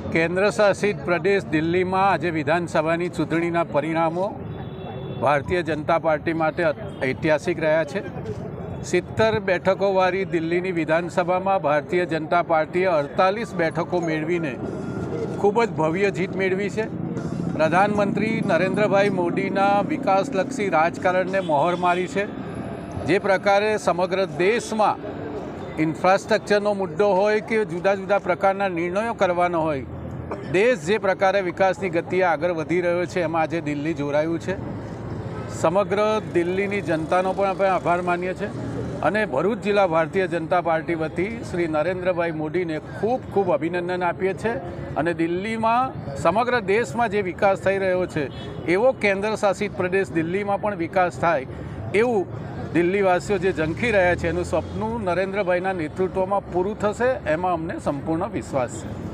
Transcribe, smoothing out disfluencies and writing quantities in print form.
કેન્દ્ર શાસિત પ્રદેશ દિલ્હીમાં આજે વિધાનસભાની ચૂંટણીના પરિણામો ભારતીય જનતા પાર્ટી માટે ઐતિહાસિક રહ્યા છે। 70 બેઠકોવાળી દિલ્હીની વિધાનસભામાં ભારતીય જનતા પાર્ટીએ 48 બેઠકો મેળવીને ખૂબ જ ભવ્ય જીત મેળવી છે। પ્રધાનમંત્રી નરેન્દ્રભાઈ મોદીના વિકાસલક્ષી રાજકારણને મહોર મારી છે। જે પ્રકારે સમગ્ર દેશમાં ઇન્ફ્રાસ્ટ્રક્ચરનો મુદ્દો હોય કે જુદા જુદા પ્રકારના નિર્ણયો કરવાનો હોય, દેશ જે પ્રકારે વિકાસની ગતિએ આગળ વધી રહ્યો છે એમાં આજે દિલ્હી જોડાયું છે। સમગ્ર દિલ્હીની જનતાનો પણ આપણે આભાર માનીએ છીએ અને ભરૂચ જિલ્લા ભારતીય જનતા પાર્ટી વતી શ્રી નરેન્દ્રભાઈ મોદીને ખૂબ ખૂબ અભિનંદન આપીએ છીએ અને દિલ્હીમાં સમગ્ર દેશમાં જે વિકાસ થઈ રહ્યો છે એવો કેન્દ્ર શાસિત પ્રદેશ દિલ્હીમાં પણ વિકાસ થાય એવું દિલ્હીવાસીઓ જે ઝંખી રહ્યા છે એનું સપનું નરેન્દ્રભાઈના નેતૃત્વમાં પૂરું થશે એમાં અમને સંપૂર્ણ વિશ્વાસ છે।